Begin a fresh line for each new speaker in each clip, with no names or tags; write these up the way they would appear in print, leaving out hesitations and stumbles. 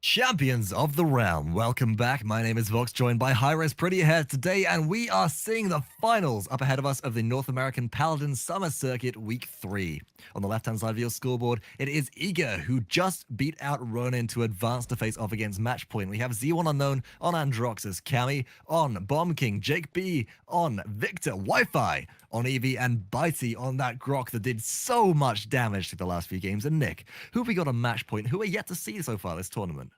Champions of the realm, welcome back. My name is Vox, joined by Hi-Rez pretty ahead today, and we are seeing the finals up ahead of us of the North American Paladins Summer Circuit Week 3. On the left-hand side of your scoreboard, it is Eager, who just beat out Ronin to advance to face off against MatchPoint. We have Z1 Unknown on Androxus, Cammy on Bomb King, JAKEB on Victor, Wi-Fi on Eevee, and Bitey on that Grok that did so much damage to the last few games. And Nick, who have we got on MatchPoint, who are yet to see so far this tournament?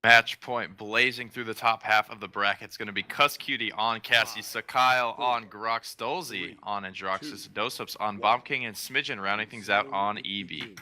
MatchPoint blazing through the top half of the bracket. It's going to be Kusqt on Cassie, SuhhhKyle on Grok, stolzey on Androxus, doesupz on Bomb King, and Smidgen rounding things out on Eevee.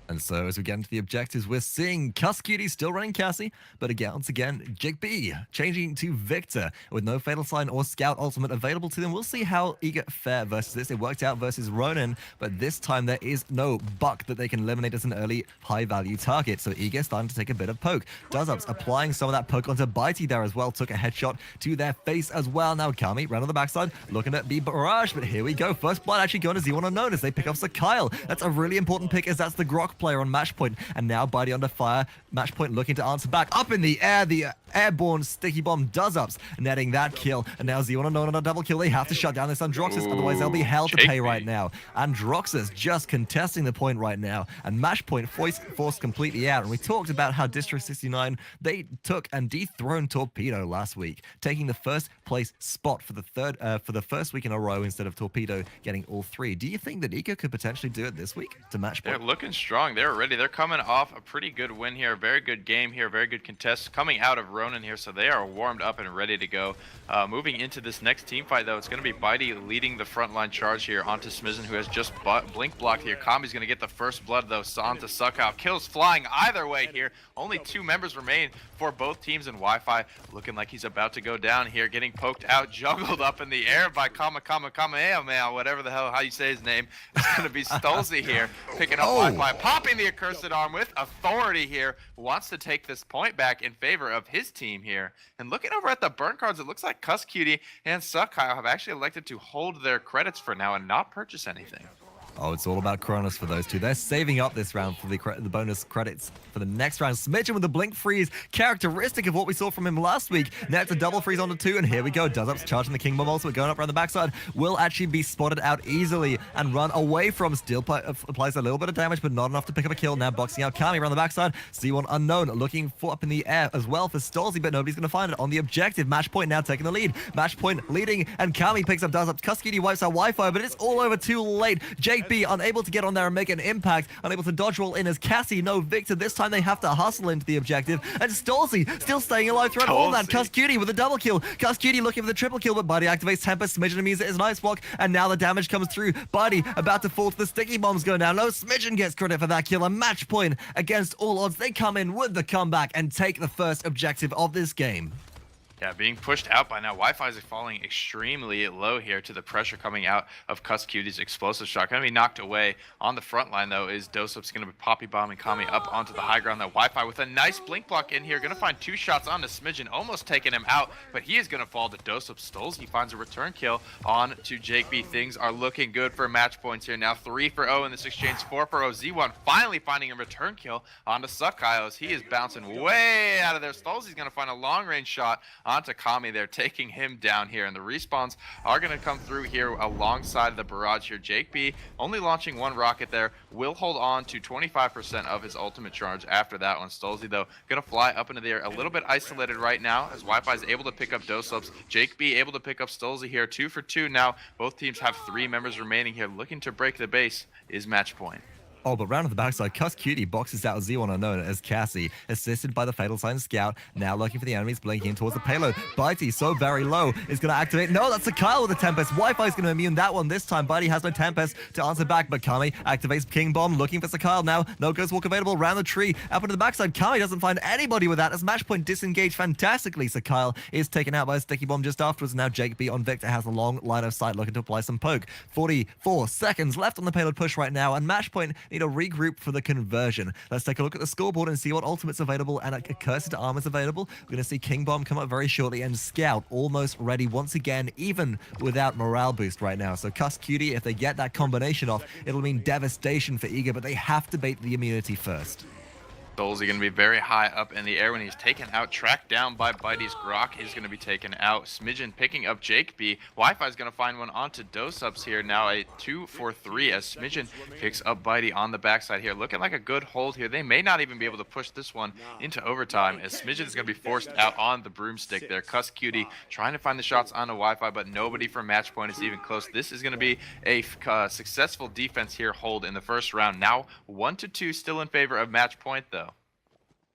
And so as we get into the objectives, we're seeing Kusqt still running Cassie, but again, once again, JAKEB changing to Victor with no Fatal Sign or Scout Ultimate available to them. We'll see how Eager fare versus this. It worked out versus Ronin, but this time there is no buck that they can eliminate as an early high-value target. So Eager starting to take a bit of poke. doesupz applying some of that poke onto Bitey there as well. Took a headshot to their face as well. Now Cammy ran on the backside, looking at the barrage, but here we go. First blood actually going to Z1 Unknown as they pick up SuhhhKyle. That's a really important pick as that's the Grok player on MatchPoint, and now Bitey under fire. MatchPoint looking to answer back. Up in the air, the airborne sticky bomb doesupz, netting that kill. And now Z1 Unknown on a double kill. They have to shut down this Androxus, otherwise they'll be hell to pay right now. Androxus just contesting the point right now, and MatchPoint forced completely out. And we talked about how District 69, they took and dethroned Torpedo last week, taking the first place spot for the first week in a row instead of Torpedo getting all three. Do you think that Eco could potentially do it this week to MatchPoint?
They're looking strong. They're ready. They're coming off a pretty good win here. Very good game here. Very good contest coming out of Ronin here. So they are warmed up and ready to go. Moving into this next team fight, though, it's going to be Bitey leading the frontline charge here onto Smidgen, who has just blink blocked here. Kami's going to get the first blood, though. Onto SuhhhKyle. Kills flying either way here. Only 2 members remain for both teams, and Wi-Fi looking like he's about to go down here. Getting poked out, juggled up in the air by Kamehameha, whatever the hell, how you say his name. It's going to be stolzey here, picking up Wi-Fi, popping the accursed arm with authority here. Wants to take this point back in favor of his team here. And looking over at the burn cards, it looks like Kusqt and SuhhhKyle have actually elected to hold their credits for now and not purchase anything.
Oh, it's all about Kronos for those two. They're saving up this round for the bonus credits for the next round. Smidgen with the blink freeze, characteristic of what we saw from him last week. Now it's a double freeze onto 2, and here we go. doesupz charging the King Bomb also, going up around the backside. Will actually be spotted out easily and run away from. Still applies a little bit of damage, but not enough to pick up a kill. Now boxing out Kami around the backside. Z1 Unknown looking for up in the air as well for stolzey, but nobody's going to find it on the objective. MatchPoint now taking the lead. MatchPoint leading, and Kami picks up doesupz. Kusqt wipes out Wi-Fi, but it's all over too late. JAKEB unable to get on there and make an impact, unable to dodge roll in as Cassie, no Victor. This time they have to hustle into the objective, and stolzey still staying alive throughout all that. Kusqt with a double kill. Kusqt looking for the triple kill, but Bitey activates Tempest. Smidgen means it is an ice block, and now the damage comes through. Bitey about to fall to the sticky bombs going down. No, Smidgen gets credit for that kill. A MatchPoint against all odds. They come in with the comeback and take the first objective of this game.
Yeah, being pushed out by now. Wi-Fi is falling extremely low here to the pressure coming out of Kusqt's explosive shot. Going to be knocked away. On the front line, though, is doesupz going to be poppy bombing Kami up onto the high ground. That Wi-Fi with a nice blink block in here. Going to find 2 shots onto Smidgen, almost taking him out, but he is going to fall to doesupz. stolzey finds a return kill on to JAKEB. Things are looking good for match points here. Now 3 for 0 in this exchange, 4 for 0. Z1 finally finding a return kill onto SuhhhKyle as he is bouncing way out of there. stolzey's going to find a long-range shot onto Kami there, taking him down here, and the respawns are going to come through here alongside the barrage here. JAKEB only launching 1 rocket there, will hold on to 25% of his ultimate charge after that one. stolzey, though, going to fly up into the air, a little bit isolated right now as Wi-Fi is able to pick up doesupz. JAKEB able to pick up stolzey here, 2 for 2 now. Both teams have 3 members remaining here. Looking to break the base is MatchPoint.
Oh, but round to the backside, Kusqt boxes out Z1 Unknown as Cassie, assisted by the Fatal Sign Scout, now looking for the enemies, blinking towards the payload. Bitey, so very low, is going to activate. No, that's SuhhhKyle with the Tempest. Wi-Fi is going to immune that one this time. Bitey has no Tempest to answer back, but Kami activates King Bomb, looking for SuhhhKyle now. No Ghost Walk available, round the tree, up into the backside. Kami doesn't find anybody with that as MatchPoint disengaged fantastically. SuhhhKyle is taken out by a sticky bomb just afterwards. Now JAKEB on Victor has a long line of sight, looking to apply some poke. 44 seconds left on the payload push right now, and MatchPoint need to regroup for the conversion. Let's take a look at the scoreboard and see what ultimate's available and a cursed arm is available. We're going to see King Bomb come up very shortly, and Scout almost ready once again, even without morale boost right now. So Kusqt, if they get that combination off, it'll mean devastation for Eager, but they have to bait the immunity first.
Stolzey going to be very high up in the air when he's taken out, tracked down by Bitey's Grok is going to be taken out. Smidgen picking up JAKEB. Wi-Fi is going to find one onto doesupz here. Now a 2-for-3 as Smidgen picks up Bitey on the backside here. Looking like a good hold here. They may not even be able to push this one into overtime as Smidgen is going to be forced out on the broomstick there. Kusqt trying to find the shots onto Wi-Fi, but nobody from MatchPoint is even close. This is going to be a successful defense here hold in the first round. Now 1-2 still in favor of MatchPoint though.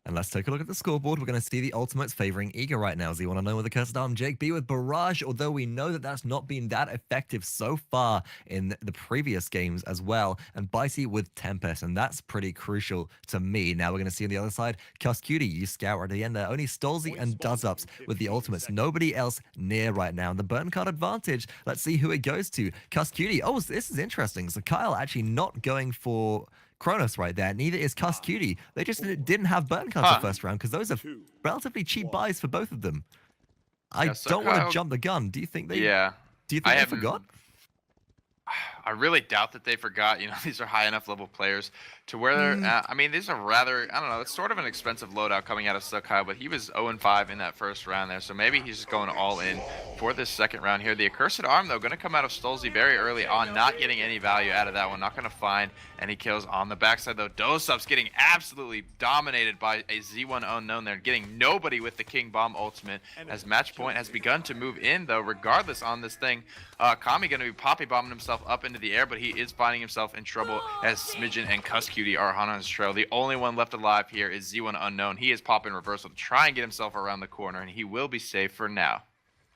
And let's take a look at the scoreboard. We're going to see the ultimates favoring Eager right now. So you want to know with the Cursed Arm, JAKEB with Barrage, although we know that that's not been that effective so far in the previous games as well. And Bitey with Tempest, and that's pretty crucial to me. Now we're going to see on the other side, Kusqt, you scout right at the end there. Only stolzey and doesupz with the ultimates. Nobody else near right now. And the burn card advantage, let's see who it goes to. Kusqt, oh, this is interesting. So Kyle actually not going for Kronos right there. Neither is Kusqt. They just didn't have burn cards the first round because those are relatively cheap buys for both of them. I don't want to jump the gun. Do you think they?
Yeah.
Do you think they forgot?
I really doubt that they forgot. You know, these are high enough level players to where they're. I mean, these are rather. I don't know. It's sort of an expensive loadout coming out of SuhhhKyle, but he was 0-5 in that first round there, so maybe he's just going all in for this second round here. The Accursed Arm though, going to come out of stolzey very early on, not getting any value out of that one. Not going to find any kills on the backside though. doesupz getting absolutely dominated by a Z1 unknown there, getting nobody with the King Bomb ultimate. As MatchPoint has begun to move in though, regardless on this thing. Kami going to be poppy bombing himself up into the air, but he is finding himself in trouble as Smidgen and Kusqt are on his trail. The only one left alive here is Z1 Unknown. He is popping reversal to try and get himself around the corner, and he will be safe for now.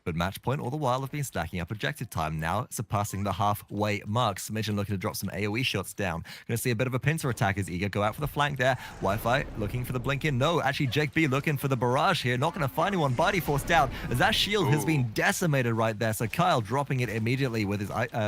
But MatchPoint all the while have been stacking up objective time, now surpassing the halfway mark. Smidgen looking to drop some AoE shots down. Going to see a bit of a pincer attack as Eager go out for the flank there. Wi-Fi looking for the blink in. No, actually JAKEB looking for the barrage here. Not going to find anyone. Bitey forced out as that shield has been decimated right there. So Kyle dropping it immediately with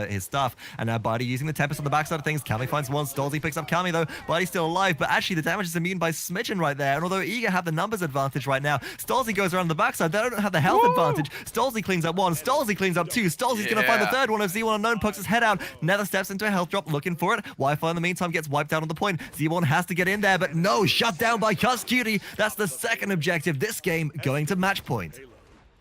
his stuff. And now Bitey using the Tempest on the backside of things. Kami finds one. stolzey picks up Kami though. Bitey's still alive, but actually the damage is immune by Smidgen right there. And although Eager have the numbers advantage right now, stolzey goes around the backside. They don't have the health advantage. stolzey cleans up one. stolzey cleans up two. stolzey's going to find the third one as Z1 Unknown pokes his head out. Nether steps into a health drop looking for it. Wi-Fi in the meantime gets wiped out on the point. Z1 has to get in there, but no, shut down by Kusqt. That's the second objective this game going to MatchPoint.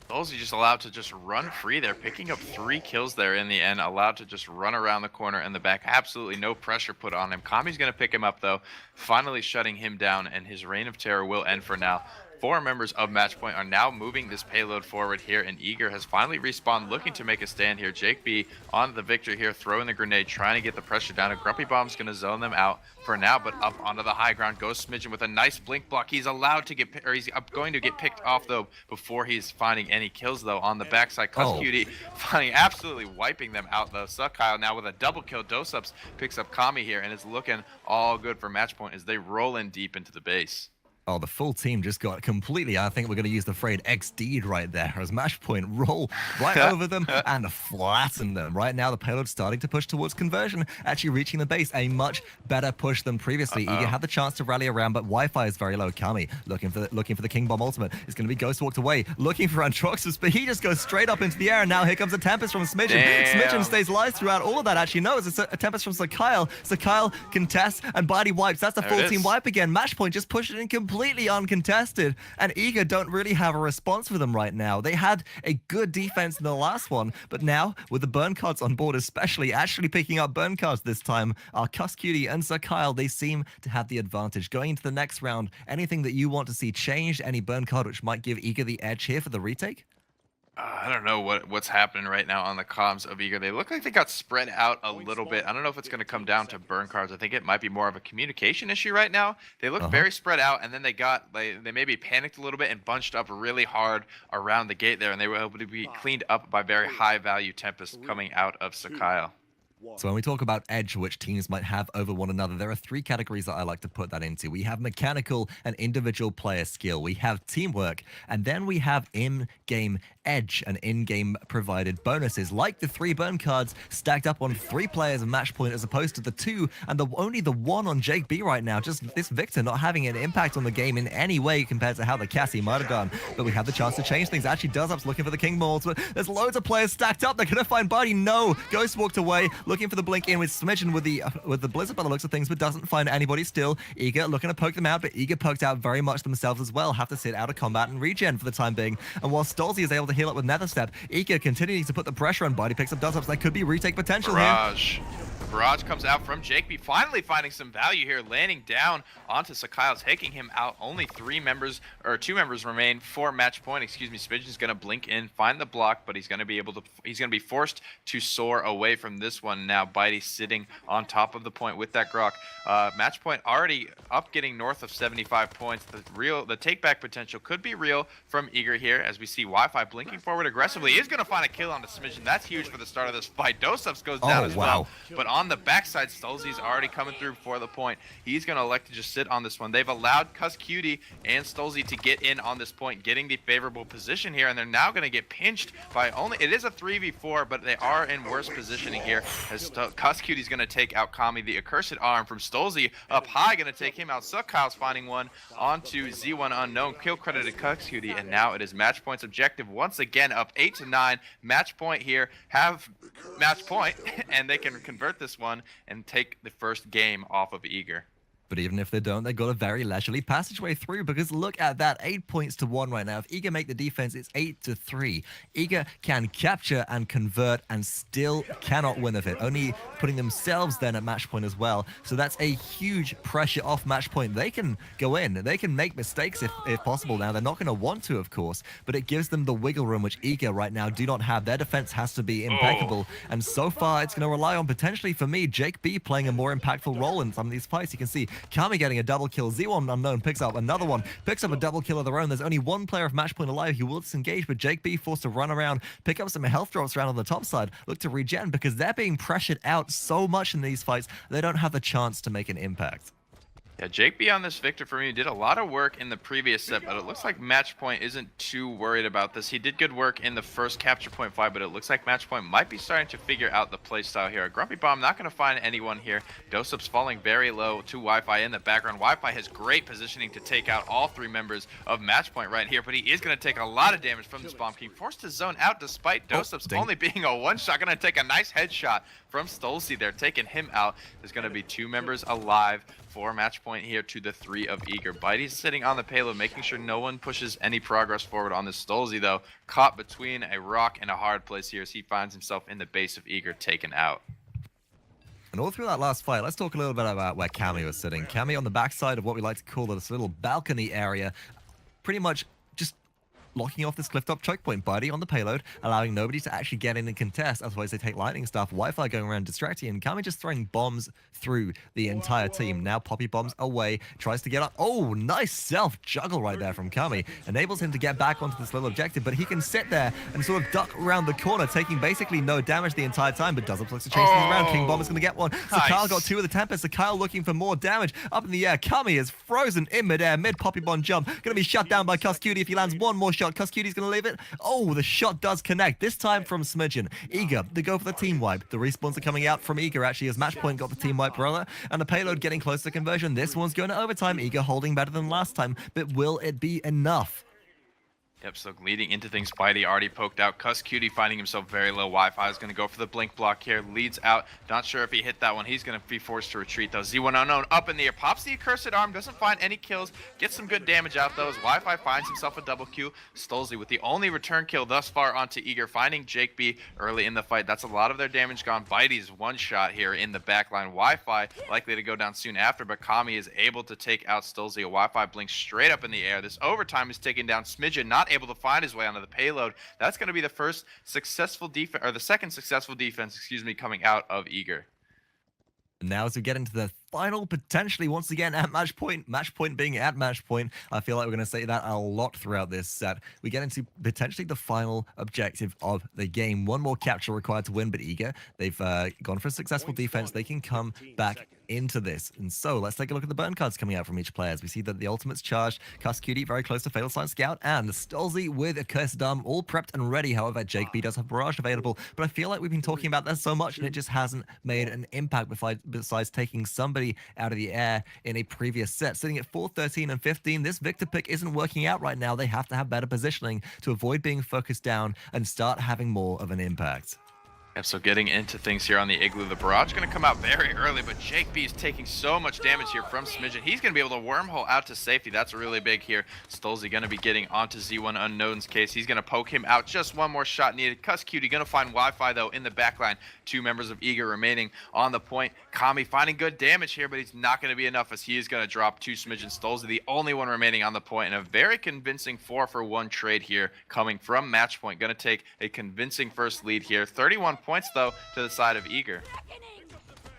stolzey just allowed to just run free there, picking up 3 kills there in the end, allowed to just run around the corner in the back. Absolutely no pressure put on him. Kami's going to pick him up though, finally shutting him down, and his reign of terror will end for now. 4 members of MatchPoint are now moving this payload forward here, and Eager has finally respawned, looking to make a stand here. JAKEB on the victor here, throwing the grenade, trying to get the pressure down. A Grumpy Bomb's going to zone them out for now, but up onto the high ground goes Smidgen with a nice blink block. He's allowed to get, or he's going to get picked off though before he's finding any kills though on the backside. Kusqt finding absolutely wiping them out though. SuhhhKyle now with a double kill. doesupz picks up Kami here, and it's looking all good for MatchPoint as they roll in deep into the base.
Oh, the full team just got completely, I think we're going to use the phrase XD'd right there, as MatchPoint roll right over them and flatten them. Right now, the payload's starting to push towards conversion, actually reaching the base. A much better push than previously. Eager had the chance to rally around, but Wi-Fi is very low. Kami looking for the King Bomb ultimate. It's going to be Ghost walked away, looking for Antroxus, but he just goes straight up into the air, and now here comes a Tempest from Smidgen. Smidgen stays alive throughout all of that, actually. No, it's a Tempest from SuhhhKyle. SuhhhKyle contests, and Bitey wipes. That's the full team wipe again. MatchPoint just pushed it in completely uncontested, and Eager don't really have a response for them right now. They had a good defense in the last one, but now with the burn cards on board, especially actually picking up burn cards this time, are Kusqt and SuhhhKyle. They seem to have the advantage. Going into the next round, anything that you want to see changed, any burn card which might give Eager the edge here for the retake?
I don't know what's happening right now on the comms of Eager. They look like they got spread out a little bit. I don't know if it's going to come down to burn cards. I think it might be more of a communication issue right now. They look very spread out, and then they maybe panicked a little bit and bunched up really hard around the gate there, and they were able to be cleaned up by very high value Tempest coming out of SuhhhKyle.
So when we talk about edge, which teams might have over one another, there are 3 categories that I like to put that into. We have mechanical and individual player skill. We have teamwork, and then we have in-game edge and in-game provided bonuses, like the 3 burn cards stacked up on 3 players of MatchPoint as opposed to the 2 and only the 1 on JAKEB right now. Just this Victor not having an impact on the game in any way compared to how the Cassie might have gone. But we have the chance to change things. Actually, doesupz looking for the King Balls, but there's loads of players stacked up. They're going to find Bitey. No, Ghost walked away. looking for the blink in with Smidgen with the Blizzard by the looks of things, but doesn't find anybody still. Eager looking to poke them out, but Eager poked out very much themselves as well. Have to sit out of combat and regen for the time being. And while stolzey is able to heal up with Nether Step, Eager continuing to put the pressure on. Bitey picks up doesupz. That could be retake potential here.
Barrage comes out from JAKEB, finally finding some value here, landing down onto SuhhhKyle, taking him out. Only 2 members remain for MatchPoint. Excuse me, Smidgen's gonna blink in, find the block, but he's gonna be forced to soar away from this one. Now Bitey sitting on top of the point with that grok. MatchPoint already up, getting north of 75 points. The take back potential could be real from Eager here, as we see Wi-Fi blinking forward aggressively. He is gonna find a kill on the Smidgen. That's huge for the start of this fight. doesupz goes down as well, but on the backside, stolzey's already coming through for the point. He's going to elect to just sit on this one. They've allowed Kusqt and stolzey to get in on this point, getting the favorable position here, and they're now going to get pinched by only... It is a 3v4, but they are in worse positioning here, as Kusqt's going to take out Kami. The accursed arm from stolzey up high, going to take him out. SuhhhKyle's finding one onto Z1 Unknown. Kill credited Kusqt, and now it is MatchPoint's objective once again, up 8-9. MatchPoint here have MatchPoint, and they can convert this one and take the first game off of Eager.
But even if they don't, they've got a very leisurely passageway through, because look at that, 8 points to 1 right now. If Eager make the defense, it's 8-3. Eager can capture and convert and still cannot win of it, only putting themselves then at MatchPoint as well. So that's a huge pressure off MatchPoint. They can go in, they can make mistakes if possible now. They're not going to want to, of course, but it gives them the wiggle room, which Eager right now do not have. Their defense has to be impeccable, and so far it's going to rely on, potentially for me, JAKEB playing a more impactful role in some of these fights. You can see Kami getting a double kill. Z1 Unknown picks up another one, picks up a double kill of their own. There's only one player of MatchPoint alive who will disengage, but JAKEB forced to run around, pick up some health drops around on the top side, look to regen, because they're being pressured out so much in these fights, they don't have the chance to make an impact.
Yeah, JAKEB on this victor for me did a lot of work in the previous set, but it looks like MatchPoint isn't too worried about this. He did good work in the first capture point fight, but it looks like MatchPoint might be starting to figure out the playstyle here. A Grumpy Bomb not going to find anyone here. doesupz falling very low to Wi-Fi in the background. Wi-Fi has great positioning to take out all 3 members of MatchPoint right here, but he is going to take a lot of damage from this Bomb King. Forced to zone out despite doesupz only being a one-shot. Going to take a nice headshot from stolzey there, taking him out. There's going to be 2 members alive for MatchPoint here to the 3 of Eager. Bitey's sitting on the payload, making sure no one pushes any progress forward on this stolzey, though. Caught between a rock and a hard place here as he finds himself in the base of Eager, taken out.
And all through that last fight, let's talk a little bit about where Kami was sitting. Kami on the backside of what we like to call this little balcony area, pretty much just locking off this cliff-top choke point. Bitey on the payload, allowing nobody to actually get in and contest, otherwise they take lightning stuff. Wi-Fi going around distracting, and Kami just throwing bombs through the entire team. Now poppy bombs away, tries to get up. Oh, nice self-juggle right there from Kami. Enables him to get back onto this little objective, but he can sit there and sort of duck around the corner, taking basically no damage the entire time, but doesupz looks to chase things around. King Bomb is going to get one. SuhhhKyle got 2 of the Tempest. SuhhhKyle looking for more damage. Up in the air, Kami is frozen in midair, mid-poppy bomb jump. Going to be shut down by Kusqt if he lands one more shot. Kusqt's going to leave it. Oh, the shot does connect, this time from Smidgen. Eager, they go for the team wipe. The respawns are coming out from Eager, actually, as MatchPoint got the team wipe brother, and the payload getting close to conversion. This one's going to overtime. Eager holding better than last time, but will it be enough?
Yep, so leading into things, Bitey already poked out. Kusqt finding himself very low. Wi-Fi is going to go for the blink block here. Leads out. Not sure if he hit that one. He's going to be forced to retreat, though. Z1 Unknown up in the air. Pops the accursed arm. Doesn't find any kills. Gets some good damage out, though. Wi-Fi finds himself a double Q. stolzey with the only return kill thus far onto Eager. Finding JAKEB early in the fight. That's a lot of their damage gone. Bitey's one shot here in the backline. Wi-Fi likely to go down soon after, but Kami is able to take out stolzey. A Wi-Fi blinks straight up in the air. This overtime is taking down Smidgen. Not able to find his way onto the payload. That's going to be the first successful defense, or the second successful defense, excuse me, coming out of Eager.
Now as we get into the final, potentially once again at MatchPoint, MatchPoint being at MatchPoint, I feel like we're going to say that a lot throughout this set. We get into potentially the final objective of the game. One more capture required to win, but Eager, they've gone for a successful defense. They can come back into this. And so let's take a look at the burn cards coming out from each player. As we see that the ultimate's charged, Kusqt very close to Fatal Sign Scout, and stolzey with a Cursed Arm all prepped and ready. However, JAKEB does have Barrage available, but I feel like we've been talking about that so much and it just hasn't made an impact besides taking somebody out of the air in a previous set. Sitting at 4, 13, and 15, this Victor pick isn't working out right now. They have to have better positioning to avoid being focused down and start having more of an impact.
Yep, so getting into things here on the Igloo. The barrage going to come out very early, but JAKEB is taking so much damage here from Smidgen. He's going to be able to wormhole out to safety. That's really big here. Stolzey going to be getting onto Z1 Unknown's case. He's going to poke him out. Just one more shot needed. Kusqt going to find Wi-Fi, though, in the backline. 2 members of Eager remaining on the point. Kami finding good damage here, but he's not going to be enough as he is going to drop to Smidgen. Stolzey, the only one remaining on the point, and a very convincing 4-for-1 trade here coming from MatchPoint. Going to take a convincing first lead here. 31 points, though, to the side of Eager.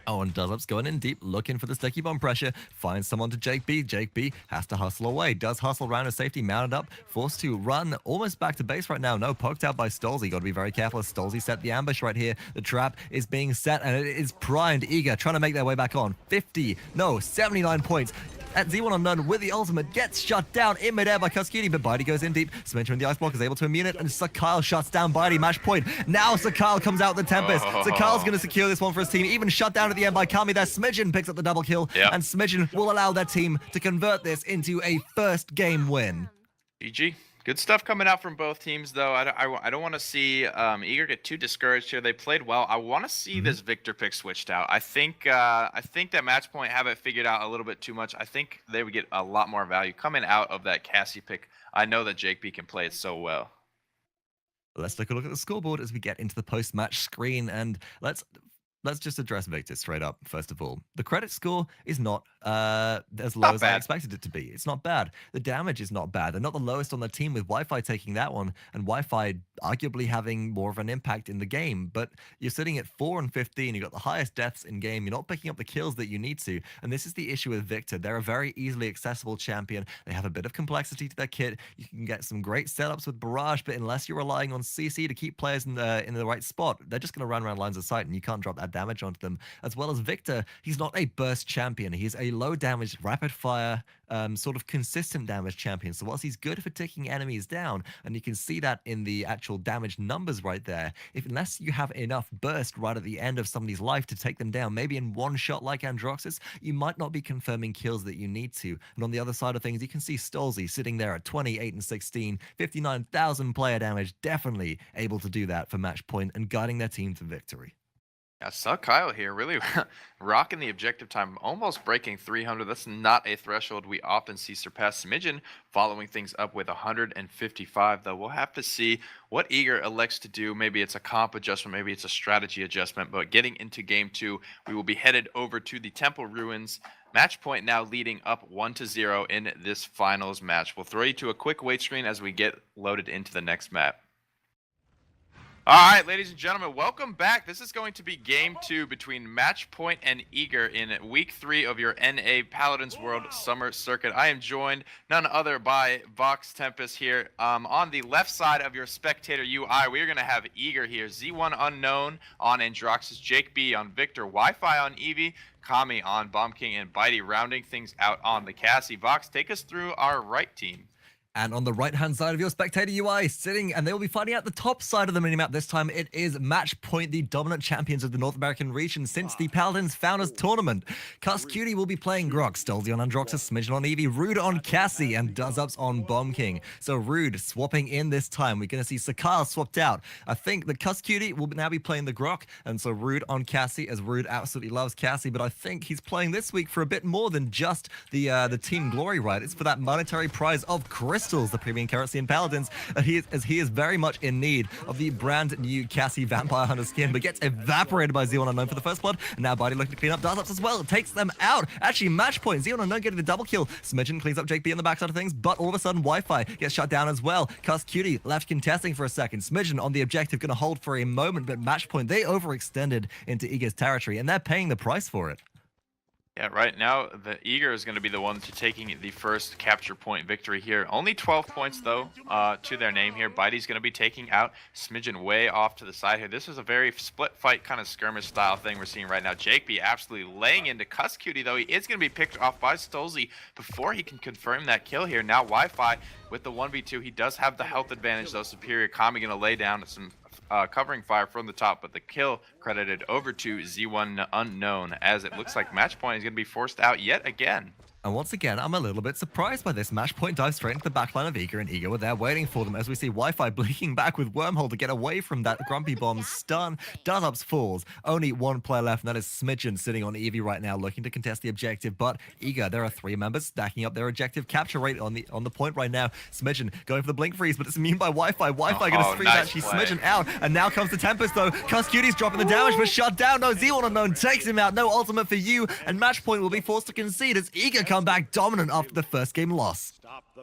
Oh, and doesupz going in deep, looking for the sticky bomb pressure. Finds someone to JAKEB. JAKEB has to hustle away. Does hustle around his safety, mounted up, forced to run almost back to base right now. No, poked out by stolzey. Got to be very careful as stolzey set the ambush right here. The trap is being set, and it is primed. Eager trying to make their way back on. 79 points. At Z1 Unknown with the ultimate gets shut down in midair by Kusqt, but Bitey goes in deep. Smidgen in the ice block is able to immune it, and SuhhhKyle shuts down Bitey. Match point. Now SuhhhKyle comes out with the Tempest. SuhhhKyle's going to secure this one for his team. Even shut down at the end by Kami there. Smidgen picks up the double kill, and Smidgen will allow their team to convert this into a first game win.
GG. Good stuff coming out from both teams, though. I don't want to see Eager get too discouraged here. They played well. I want to see this Victor pick switched out. I think that MatchPoint have it figured out a little bit too much. I think they would get a lot more value coming out of that Cassie pick. I know that JAKEB can play it so well.
Let's take a look at the scoreboard as we get into the post-match screen, and let's just address Victor straight up, first of all. The credit score is not as low as I expected it to be. It's not bad. The damage is not bad. They're not the lowest on the team, with Wi-Fi taking that one, and Wi-Fi arguably having more of an impact in the game. But you're sitting at 4 and 15. You've got the highest deaths in game. You're not picking up the kills that you need to. And this is the issue with Victor. They're a very easily accessible champion. They have a bit of complexity to their kit. You can get some great setups with Barrage, but unless you're relying on CC to keep players in the right spot, they're just going to run around lines of sight, and you can't drop that damage onto them. As well as Victor, he's not a burst champion. He's a low damage, rapid fire, sort of consistent damage champion. So whilst he's good for taking enemies down, and you can see that in the actual damage numbers right there, unless you have enough burst right at the end of somebody's life to take them down, maybe in one shot like Androxus, you might not be confirming kills that you need to. And on the other side of things, you can see Stolzey sitting there at 28 and 16, 59,000 player damage, definitely able to do that for MatchPoint and guiding their team to victory.
Yeah, SuhhhKyle here really rocking the objective time, almost breaking 300. That's not a threshold we often see surpass. Smidgen following things up with 155, though. We'll have to see what Eager elects to do. Maybe it's a comp adjustment, maybe it's a strategy adjustment, but getting into game 2, we will be headed over to the Temple Ruins. MatchPoint now leading up 1-0 in this finals match. We'll throw you to a quick wait screen as we get loaded into the next map. All right, ladies and gentlemen, welcome back. This is going to be game 2 between MatchPoint and Eager in week 3 of your NA Paladins World Summer Circuit. I am joined none other by Vox Tempest here. On the left side of your spectator UI, we are going to have Eager here, Z1 Unknown on Androxus, JAKEB on Victor, Wi-Fi on Eevee, Kami on Bomb King, and Bitey rounding things out on the Cassie. Vox, take us through our right team.
And on the right-hand side of your spectator UI, sitting, and they will be fighting at the top side of the minimap this time. It is MatchPoint, the dominant champions of the North American region since the Paladins Founders Tournament. Kusqt will be playing Grok, Stolzey on Androxus, Smidgen on Eevee, Rude on Cassie, and doesupz on Bomb King. So Rude swapping in this time. We're going to see SuhhhKyle swapped out. I think the Kusqt will now be playing the Grok, and so Rude on Cassie, as Rude absolutely loves Cassie, but I think he's playing this week for a bit more than just the Team Glory, right? It's for that monetary prize of crystals, the premium currency in Paladins, as he is very much in need of the brand new Cassie Vampire Hunter skin, but gets evaporated by Z1 Unknown for the first blood. And now Bitey looking to clean up doesupz as well. It takes them out. Actually, MatchPoint, Z1 Unknown getting the double kill. Smidgen cleans up JAKEB on the backside of things, but all of a sudden Wi-Fi gets shut down as well. Kusqt left contesting for a second. Smidgen on the objective, going to hold for a moment, but MatchPoint, they overextended into Eager's territory, and they're paying the price for it.
Yeah, right now the Eager is going to be the one to taking the first capture point victory here. Only 12 points though to their name here. Bitey's going to be taking out Smidgen way off to the side here. This is a very split fight kind of skirmish style thing we're seeing right now. JAKEB absolutely laying into Kusqt, though he is going to be picked off by Stolzey before he can confirm that kill here. Now Wi-Fi with the 1v2. He does have the health advantage though. Superior Kami going to lay down some covering fire from the top, but the kill credited over to Z1 Unknown, as it looks like MatchPoint is going to be forced out yet again.
And once again, I'm a little bit surprised by this. MatchPoint dives straight into the backline of Eager, and Eager were there waiting for them as we see Wi-Fi blinking back with Wormhole to get away from that Grumpy Bomb stun. doesupz falls. Only one player left, and that is Smidgen sitting on Eevee right now looking to contest the objective. But Eager, there are 3 members stacking up their objective capture rate on the point right now. Smidgen going for the blink freeze, but it's immune by Wi-Fi. Wi-Fi going to freeze
nice
actually
play.
Smidgen out, and now comes the Tempest though. Kusqt's dropping the damage, but shut down. No, Z1 Unknown takes him out. No ultimate for you, and MatchPoint will be forced to concede as Eager come back dominant after the first game loss.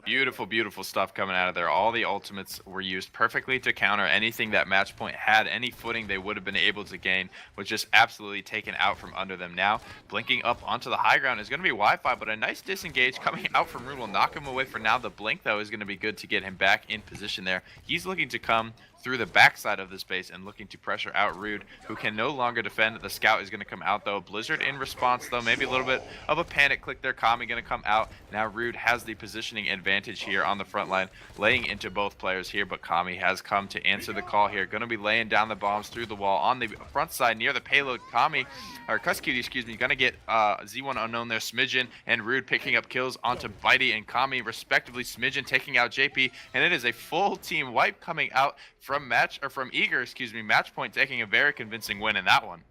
Beautiful, beautiful stuff coming out of there. All the ultimates were used perfectly to counter anything that MatchPoint had. Any footing they would have been able to gain was just absolutely taken out from under them. Now, blinking up onto the high ground is going to be Wi-Fi, but a nice disengage coming out from Rude will knock him away for now. The blink, though, is going to be good to get him back in position there. He's looking to come through the backside of this base and looking to pressure out Rude, who can no longer defend. The scout is going to come out, though. Blizzard in response, though. Maybe a little bit of a panic click there. Kami going to come out. Now Rude has the positioning advantage here on the front line, laying into both players here, but Kami has come to answer the call here. Going to be laying down the bombs through the wall on the front side near the payload. Kusqt, excuse me, going to get Z1 Unknown there. Smidgen and Rude picking up kills onto Bitey and Kami, respectively. Smidgen taking out JP, and it is a full team wipe coming out from Eager, excuse me. MatchPoint taking a very convincing win in that one.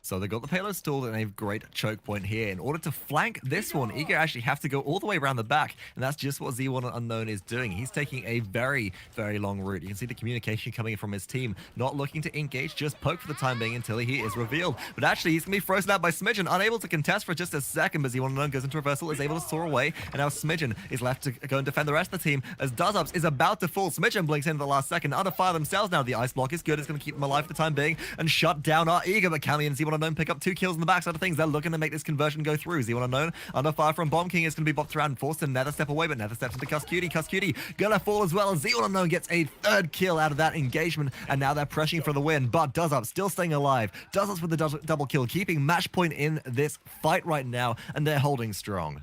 So they got the payload stalled and a great choke point here. In order to flank this one, Eager actually have to go all the way around the back, and that's just what Z1 Unknown is doing. He's taking a very, very long route. You can see the communication coming in from his team, not looking to engage, just poke for the time being until he is revealed. But actually, he's going to be frozen out by Smidgen, unable to contest for just a second, but Z1 Unknown goes into reversal, is able to soar away, and now Smidgen is left to go and defend the rest of the team as doesupz is about to fall. Smidgen blinks in at the last second, under fire themselves now. The ice block is good, it's going to keep them alive for the time being, and shut down our Eager, but Kami and Z1 Unknown pick up 2 kills on the backside of things. They're looking to make this conversion go through. Z1 Unknown under fire from Bomb King is going to be bopped around and forced to nether step away, but nether steps into Kusqt. Kusqt gonna fall as well, and Z1 Unknown gets a 3rd kill out of that engagement, and now they're pressing for the win, but doesupz still staying alive. doesupz with the double kill, keeping MatchPoint in this fight right now, and they're holding strong.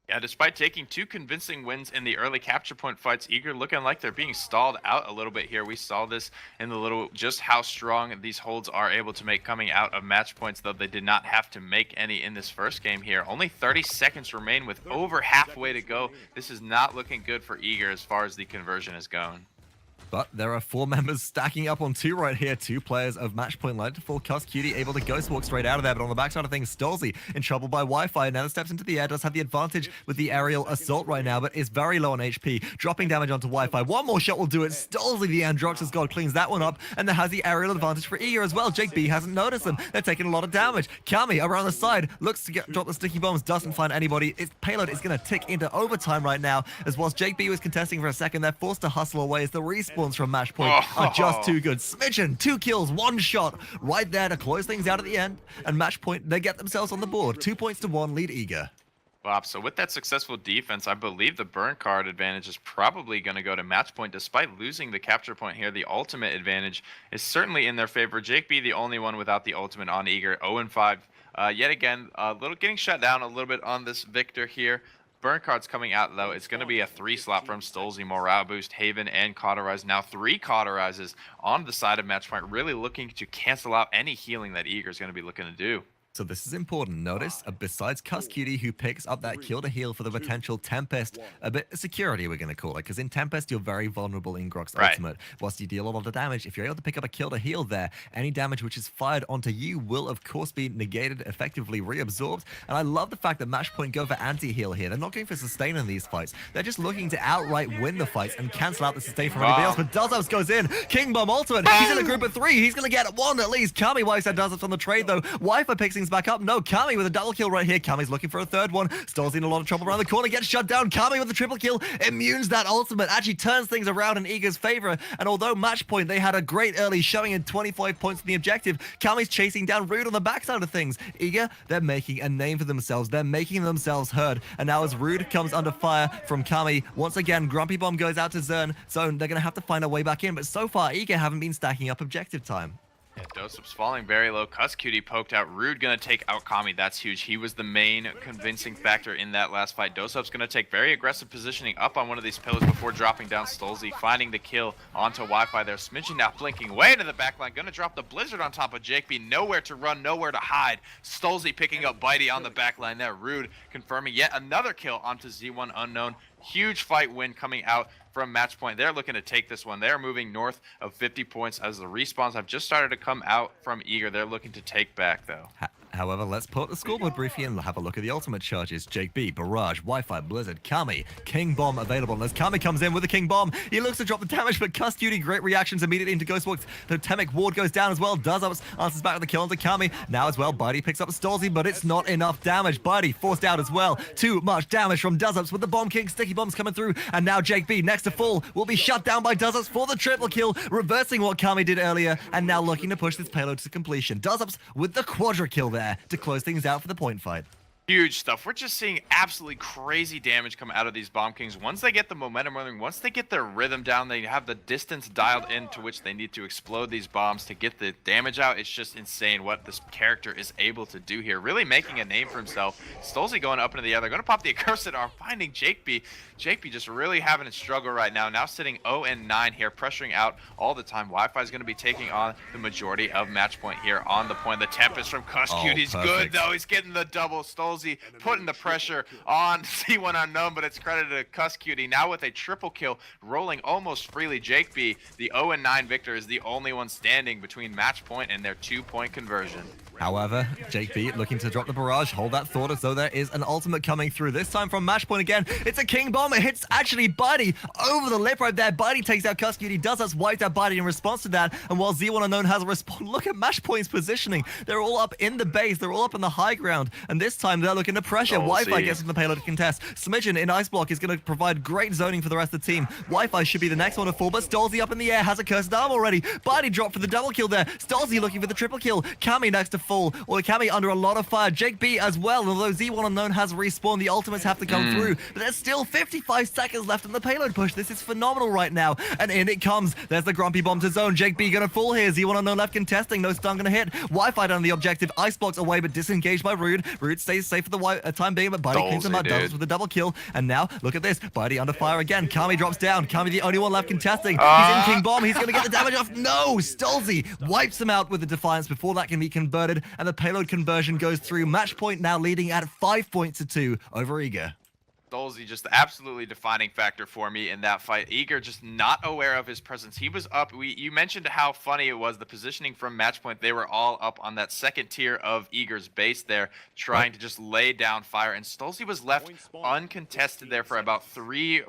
Yeah, despite taking 2 convincing wins in the early capture point fights, Eager looking like they're being stalled out a little bit here. We saw this in the little, just how strong these holds are able to make coming out of match points, though they did not have to make any in this first game here. Only 30 seconds remain with over halfway to go. This is not looking good for Eager as far as the conversion is going.
But there are 4 members stacking up on 2 right here. 2 players of MatchPoint led to fall. Kusqt able to ghost walk straight out of there, but on the backside of things, stolzey in trouble by Wi-Fi. Now steps into the air, does have the advantage with the aerial assault right now, but is very low on HP, dropping damage onto Wi-Fi. One more shot will do it. stolzey, the Androx's god, cleans that one up, and there has the aerial advantage for Eager as well. JAKEB hasn't noticed them. They're taking a lot of damage. Kami around the side looks to drop the sticky bombs, doesn't find anybody. Its payload is going to tick into overtime right now, as whilst JAKEB was contesting for a second, they're forced to hustle away as the respawns from MatchPoint are just too good. Smidgen, 2 kills, 1 shot right there to close things out at the end. And MatchPoint, they get themselves on the board. 2 points to 1, lead Eager.
Wow, so with that successful defense, I believe the burn card advantage is probably going to go to MatchPoint. Despite losing the capture point here, the ultimate advantage is certainly in their favor. JAKEB, the only one without the ultimate on Eager, 0-5. Yet again, a little getting shut down a little bit on this Victor here. Burn cards coming out, though. It's going to be a 3 slot from stolzey, morale boost, Haven, and Cauterize. Now 3 Cauterizes on the side of MatchPoint, really looking to cancel out any healing that Eager is going to be looking to do.
So this is important. Notice, besides Kusqt, who picks up that kill to heal for the potential Tempest, a bit of security we're going to call it, because in Tempest, you're very vulnerable in Grok's ultimate. Whilst you deal a lot of damage, if you're able to pick up a kill to heal there, any damage which is fired onto you will, of course, be negated, effectively reabsorbed. And I love the fact that MatchPoint go for anti-heal here. They're not going for sustain in these fights. They're just looking to outright win the fights and cancel out the sustain from anybody else. But doesupz goes in. King Bomb ultimate. He's in a group of 3. He's going to get 1 at least. Kami wipes out doesupz on the trade, though. Wi-Fi picks things back up. No, Kami with a double kill right here. Kami's looking for a 3rd one. stolzey in a lot of trouble around the corner, gets shut down. Kami with the triple kill, immunes that ultimate, actually turns things around in Eager's favor. And although MatchPoint, they had a great early showing in 25 points in the objective, Kami's chasing down Rude on the backside of things. Eager, they're making a name for themselves. They're making themselves heard. And now as Rude comes under fire from Kami, once again, Grumpy Bomb goes out to Zone. They're going to have to find a way back in. But so far, Eager haven't been stacking up objective time.
doesupz falling very low. Kusqt poked out. Rude gonna take out Kami. That's huge. He was the main convincing factor in that last fight. doesupz gonna take very aggressive positioning up on one of these pillars before dropping down stolzey, finding the kill onto Wi-Fi there. Smidgen now blinking way to the backline. Gonna drop the blizzard on top of JAKEB. Nowhere to run, nowhere to hide. stolzey picking up Bitey on the backline there. Rude confirming yet another kill onto Z1 Unknown. Huge fight win coming out from MatchPoint. They're looking to take this one. They're moving north of 50 points as the respawns have just started to come out from Eager. They're looking to take back, though.
However, let's pull up the scoreboard briefly and have a look at the ultimate charges. JAKEB, Barrage, Wi-Fi, Blizzard, Kami, King Bomb available. And as Kami comes in with the King Bomb, he looks to drop the damage, but Kusqt, great reactions immediately into Ghostwalks. The Totemic Ward goes down as well. doesupz answers back with the kill onto Kami. Now as well, Bitey picks up stolzey, but it's not enough damage. Bitey forced out as well. Too much damage from doesupz with the Bomb King. Sticky Bombs coming through. And now JAKEB, next to full, will be shut down by doesupz for the triple kill, reversing what Kami did earlier, and now looking to push this payload to completion. doesupz with the quadra kill there to close things out for the point fight.
Huge stuff. We're just seeing absolutely crazy damage come out of these Bomb Kings. Once they get the momentum running, once they get their rhythm down, they have the distance dialed in to which they need to explode these bombs to get the damage out. It's just insane what this character is able to do here. Really making a name for himself. stolzey going up into the air. They're going to pop the accursed arm, finding JAKEB. JAKEB just really having a struggle right now. Now sitting 0-9 here, pressuring out all the time. Wi-Fi is going to be taking on the majority of MatchPoint here on the point. The Tempest from Kusqt. He's good, though. He's getting the double. stolzey putting the pressure on Z1 Unknown, but it's credited to Kusqt. Now with a triple kill, rolling almost freely. JAKEB, the 0-9 victor, is the only one standing between MatchPoint and their 2-point conversion.
However, JAKEB looking to drop the barrage. Hold that thought as though there is an ultimate coming through. This time from MatchPoint again. It's a King Bomb. It hits actually Bitey over the lip right there. Bitey takes out Kusqt. doesupz wiped out Bitey in response to that. And while Z1 Unknown has a response, look at MatchPoint's positioning. They're all up in the base. They're all up in the high ground. And this time they're looking to pressure. Wi-Fi gets in the payload to contest. Smidgen in Ice Block is going to provide great zoning for the rest of the team. Wi-Fi should be the next one to fall, but stolzey up in the air has a cursed arm already. Bitey dropped for the double kill there. stolzey looking for the triple kill. Kami next to fall. Or Kami under a lot of fire. JAKEB as well. Although Z1 Unknown has respawned, the ultimates have to come through. But there's still 55 seconds left in the payload push. This is phenomenal right now. And in it comes. There's the Grumpy Bomb to zone. JAKEB gonna fall here. Z1 Unknown left contesting. No stun gonna hit. Wi-Fi down the objective. Ice blocks away, but disengaged by Rude. Rude stays safe for the time being, but Bitey cleans him out. doesupz with a double kill. And now, look at this. Bitey under fire again. Kami drops down. Kami the only one left contesting. He's in King Bomb. He's gonna get the damage off. No! stolzey wipes him out with the Defiance before that can be converted. And the payload conversion goes through. MatchPoint now leading at 5 points to 2 over Eager.
stolzey just absolutely defining factor for me in that fight. Eager just not aware of his presence. He was up. You mentioned how funny it was, the positioning from MatchPoint. They were all up on that second tier of Eager's base there, trying to just lay down fire. And stolzey was left uncontested there for about three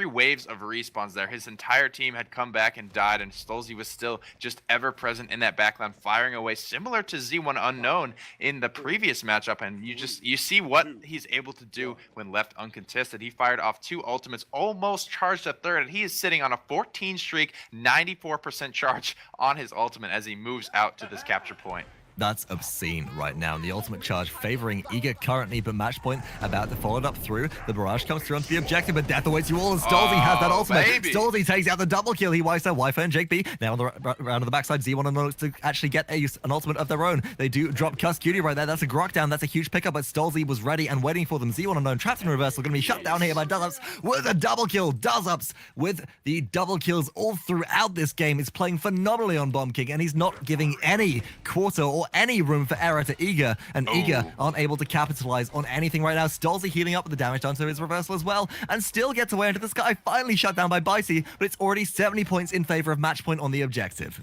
waves of respawns there. His entire team had come back and died, and stolzey was still just ever present in that backline, firing away, similar to Z1 Unknown in the previous matchup. And you see what he's able to do when left uncontested. He fired off 2 ultimates, almost charged a third, and he is sitting on a 14 streak, 94% charge on his ultimate as he moves out to this capture point.
That's obscene right now. And the ultimate charge favoring Eager currently, but MatchPoint about to follow it up through. The barrage comes through onto the objective, but death awaits you all, and stolzey has that ultimate. stolzey takes out the double kill. He wipes out Wi-Fi and JAKEB. Now on the round of the backside, Z1 Unknown to actually get an ultimate of their own. They do drop Kusqt right there. That's a grok down. That's a huge pickup, but stolzey was ready and waiting for them. Z1 Unknown trapped in reversal, going to be shut down here by doesupz with a double kill. doesupz with the double kills all throughout this game is playing phenomenally on Bomb King, and he's not giving any quarter or any room for error to Eager, and Eager aren't able to capitalize on anything right now. stolzey healing up with the damage done to his reversal as well, and still gets away into the sky, finally shut down by Bitey, but it's already 70 points in favor of MatchPoint on the objective.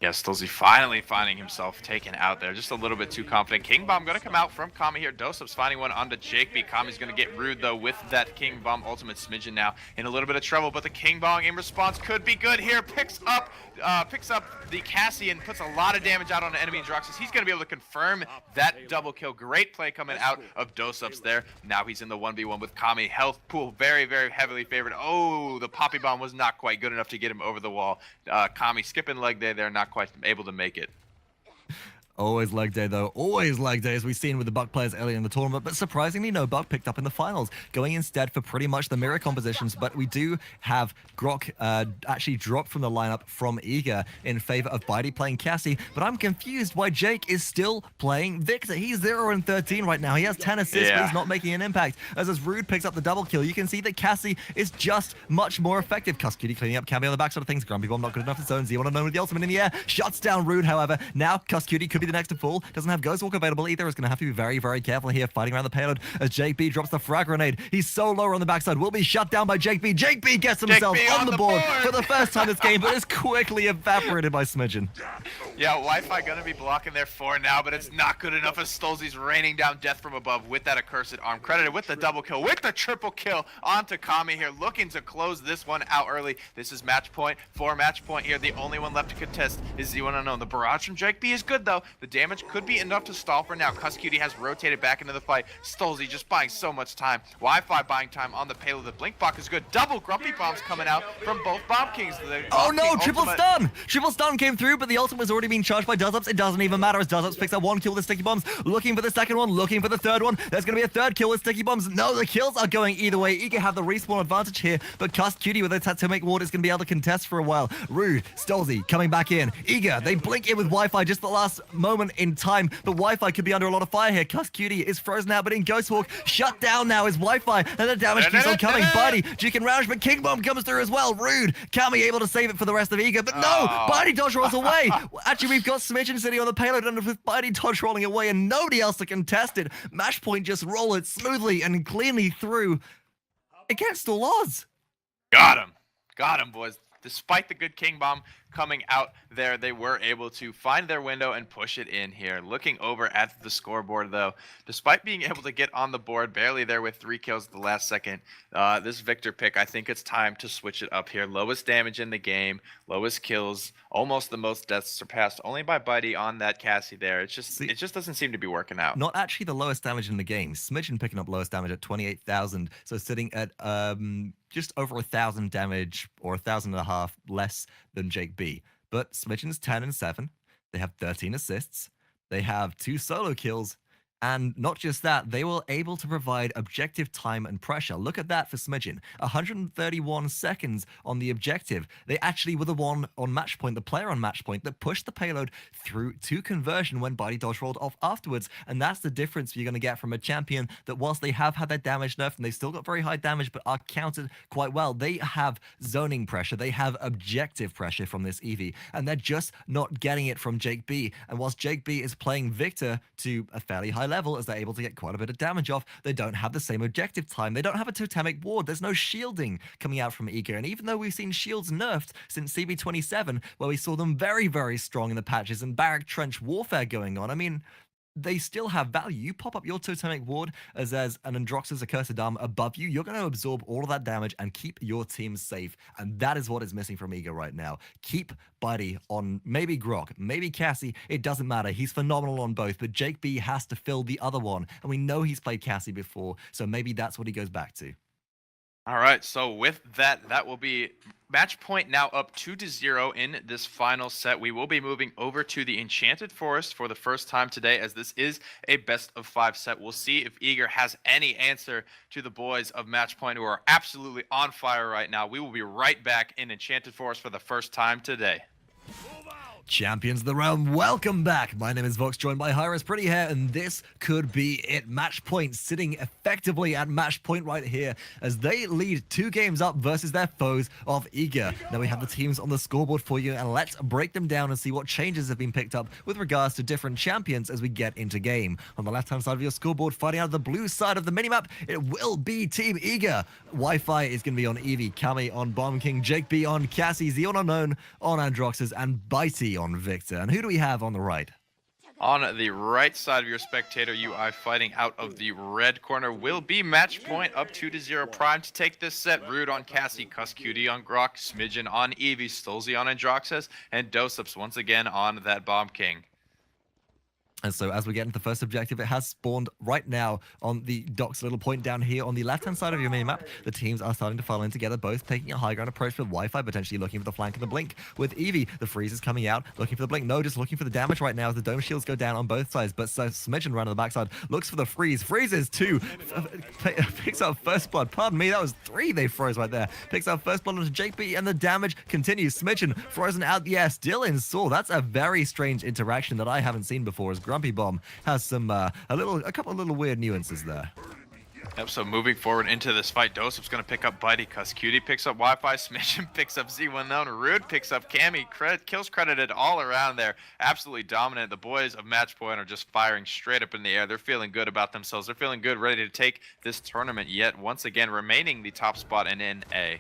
Yeah, stolzey finally finding himself taken out there. Just a little bit too confident. King Bomb going to come out from Kami here. doesupz finding one onto JAKEB. Kami's going to get Rude, though, with that King Bomb ultimate. Smidgen now in a little bit of trouble, but the King Bomb in response could be good here. Picks up the Cassie and puts a lot of damage out on the enemy in Droxus. He's going to be able to confirm that double kill. Great play coming out of doesupz there. Now he's in the 1v1 with Kami. Health pool very, very heavily favored. Oh, the Poppy Bomb was not quite good enough to get him over the wall. Kami skipping leg there. They're not quite able to make it.
Always leg day, though. Always leg day, as we've seen with the Buck players earlier in the tournament. But surprisingly, no Buck picked up in the finals, going instead for pretty much the mirror compositions. But we do have Grok actually dropped from the lineup from Eager in favor of Bitey playing Cassie. But I'm confused why Jake is still playing Victor. He's 0-13 right now. He has 10 assists, but he's not making an impact. As Rude picks up the double kill, you can see that Cassie is just much more effective. Kusqt cleaning up Cammy on the backside of things. Grumpy Bomb not good enough to zone. Z1 unknown with the ultimate in the air. Shuts down Rude, however. Now Kusqt could be the next to fall. Doesn't have Ghost Walk available either. Is going to have to be very, very careful here fighting around the payload as Jake B drops the frag grenade. He's so low on the backside. Will be shut down by Jake B. Jake B gets himself on the board for the first time this game, but is quickly evaporated by Smidgen.
Yeah, Wi-Fi gonna be blocking their 4 now, but it's not good enough as stolzey's raining down death from above with that accursed arm. Credited with the double kill, with the triple kill onto Kami here, looking to close this one out early. This is match point for match point here. The only one left to contest is Z1 unknown. The barrage from Jake B is good though. The damage could be enough to stall for now. Kusqt has rotated back into the fight. stolzey just buying so much time. Wi-Fi buying time on the payload. The blink block is good. Double grumpy bombs coming out from both Bomb Kings.
Oh no, triple stun! Triple stun came through, but the ultimate was already being charged by doesupz. It doesn't even matter as doesupz picks up 1 kill with the sticky bombs. Looking for the second one, looking for the third one. There's going to be a third kill with sticky bombs. No, the kills are going either way. Eager have the respawn advantage here, but Kusqt with a Tatomic ward is going to be able to contest for a while. Rude, stolzey coming back in. Eager, they blink in with Wi-Fi just the last moment in time, but Wi-Fi could be under a lot of fire here. Kusqt is frozen out, but in Ghost Walk, shut down now is Wi-Fi, and the damage keeps on coming. Bitey, Juke and Roush, but King Bomb comes through as well. Rude, Kami able to save it for the rest of Eager, but no, Bitey dodge rolls away. Actually, we've got Smidgen sitting on the payload, and with Bitey dodge rolling away and nobody else to contest it, MatchPoint just roll it smoothly and cleanly through against all odds.
Got him, boys. Despite the good King Bomb coming out there, they were able to find their window and push it in here. Looking over at the scoreboard, though, despite being able to get on the board, barely there with 3 kills at the last second, this Victor pick, I think it's time to switch it up here. Lowest damage in the game, lowest kills, almost the most deaths, surpassed only by Bitey on that Cassie there. It just doesn't seem to be working out.
Not actually the lowest damage in the game. Smidgen picking up lowest damage at 28,000, so sitting at just over 1,000 damage or 1,500 less than Jake B. But Smidgen's 10 and 7. They have 13 assists. They have 2 solo kills. And not just that, they were able to provide objective time and pressure. Look at that for Smidgen. 131 seconds on the objective. They actually were the one on MatchPoint, the player on MatchPoint, that pushed the payload through to conversion when Bitey dodge rolled off afterwards. And that's the difference you're going to get from a champion that whilst they have had their damage nerfed and they still got very high damage but are countered quite well, they have zoning pressure. They have objective pressure from this Eevee. And they're just not getting it from Jake B. And whilst Jake B is playing Victor to a fairly high level, as they're able to get quite a bit of damage off, they don't have the same objective time. They don't have a totemic ward. There's no shielding coming out from Eager. And even though we've seen shields nerfed since CB27, where we saw them very, very strong in the patches and barrack trench warfare going on, I mean, they still have value. You pop up your totemic ward as there's an Androx's accursed arm above you, you're going to absorb all of that damage and keep your team safe. And that is what is missing from Eager right now. Keep Bitey on maybe Grok, maybe Cassie. It doesn't matter. He's phenomenal on both, but Jake B has to fill the other one. And we know he's played Cassie before, so maybe that's what he goes back to.
All right, so with that, that will be match point now up 2-0 in this final set. We will be moving over to the Enchanted Forest for the first time today, as this is a best-of-5 set. We'll see if Eager has any answer to the boys of match point, who are absolutely on fire right now. We will be right back in Enchanted Forest for the first time today.
Champions of the realm, welcome back. My name is Vox, joined by Hi-Rez Pretty Hair, and this could be it. MatchPoint sitting effectively at match point right here as they lead 2 games up versus their foes of Eager. Now we have the teams on the scoreboard for you, and let's break them down and see what changes have been picked up with regards to different champions as we get into game. On the left-hand side of your scoreboard, fighting out the blue side of the minimap, it will be Team Eager. Wi-Fi is going to be on Eevee, Kami on Bomb King, Jake B on Cassie, Zeon Unknown on Androx's, and Bitey on Victor. And who do we have on the right?
On the right side of your spectator UI, fighting out of the red corner, will be match point up 2-0, prime to take this set. Rude on Cassie, Kusqt on Grok, Smidgen on Eevee, stolzey on Androxus, and doesupz once again on that Bomb King.
And so as we get into the first objective, it has spawned right now on the docks little point down here on the left-hand side of your mini-map. The teams are starting to file in together, both taking a high ground approach with Wi-Fi, potentially looking for the flank and the blink. With Eevee, the freeze is coming out, looking for the blink. No, just looking for the damage right now as the dome shields go down on both sides. But so Smidgen around on the backside looks for the freeze. Freezes 2, picks up first blood. Pardon me, that was 3 they froze right there. Picks up first blood onto JAKEB, and the damage continues. Smidgen frozen out the air, still in Saw. That's a very strange interaction that I haven't seen before, as Grumpy Bomb has some a couple of little weird nuances there.
Yep, so moving forward into this fight, doesupz going to pick up Bitey, Kusqt picks up Wi-Fi, Smidgen picks up Z1 Rude picks up Cammy, kills credited all around there. Absolutely dominant. The boys of MatchPoint are just firing straight up in the air. They're feeling good about themselves. They're feeling good, ready to take this tournament yet once again, remaining the top spot in NA.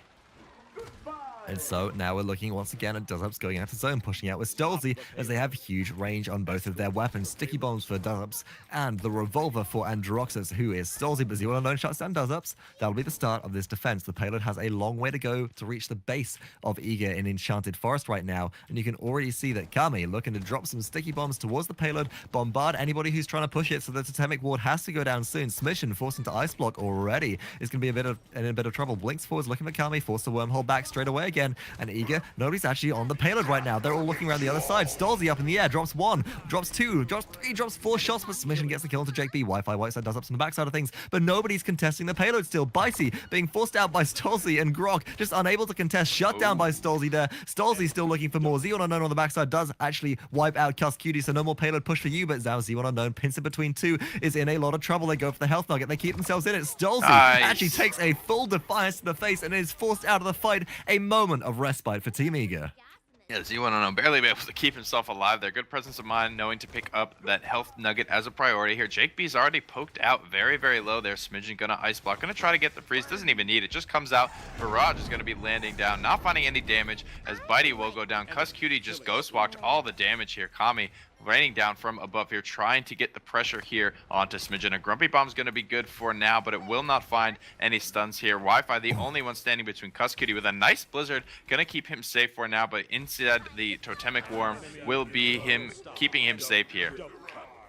And so now we're looking once again at doesupz going out to zone, pushing out with stolzey as they have huge range on both of their weapons. Sticky bombs for doesupz and the revolver for Androxus, who is stolzey, but Z1 Unknown shuts down doesupz. That'll be the start of this defense. The payload has a long way to go to reach the base of Eager in Enchanted Forest right now, and you can already see that Kami looking to drop some sticky bombs towards the payload, bombard anybody who's trying to push it, so the totemic ward has to go down soon. Smidgen forced into ice block already is going to be in a bit of trouble. Blinks forwards looking for Kami, forced the wormhole back straight away again. And Eager, nobody's actually on the payload right now. They're all looking around the other side. stolzey up in the air, drops 1, drops 2, drops 3, drops 4 shots, but Smidgen gets the kill into JAKEB. Wi-Fi whiteside doesupz on the backside of things, but nobody's contesting the payload still. Bitey being forced out by stolzey, and Grok just unable to contest, shut down by stolzey there. stolzey still looking for more. Z1 Unknown on the backside does actually wipe out Kusqt, so no more payload push for you, but now Z1 Unknown, pins in between 2, is in a lot of trouble. They go for the health nugget. They keep themselves in it. stolzey actually takes a full defiance to the face and is forced out of the fight. A moment of respite for Team Eager.
Yeah, Z1 Unknown barely able to keep himself alive there. Good presence of mind, knowing to pick up that health nugget as a priority here. JAKEB's already poked out very, very low there. Smidgen gonna ice block, gonna try to get the freeze. Doesn't even need it, just comes out. Barrage is gonna be landing down, not finding any damage as Bitey will go down. Kusqt just ghost walked all the damage here. Kami raining down from above here, trying to get the pressure here onto Smidgen. A Grumpy Bomb's going to be good for now, but it will not find any stuns here. Wi-Fi, the only one standing between Kusqt with a nice Blizzard, going to keep him safe for now, but instead the Totemic Worm will be him keeping him safe here.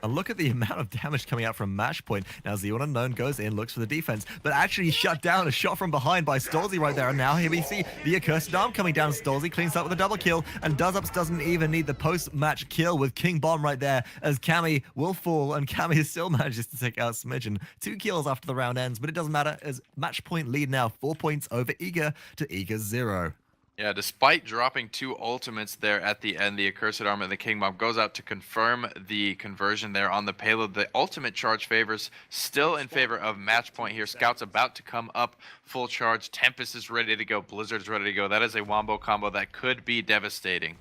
And look at the amount of damage coming out from MatchPoint. Now Z1 Unknown goes in, looks for the defense, but actually shut down. A shot from behind by stolzey right there. And now here we see the accursed arm coming down. stolzey cleans up with a double kill, and doesupz doesn't even need the post-match kill with King Bomb right there, as Cammy will fall, and Cammy still manages to take out Smidgen. 2 kills after the round ends, but it doesn't matter, as MatchPoint lead now 4 points over Eager to Eager's 0.
Yeah, despite dropping 2 ultimates there at the end, the Accursed Arm and the King Bomb goes out to confirm the conversion there on the payload. The ultimate charge favors still in favor of MatchPoint here. Scout's about to come up full charge. Tempest is ready to go. Blizzard's ready to go. That is a wombo combo that could be devastating.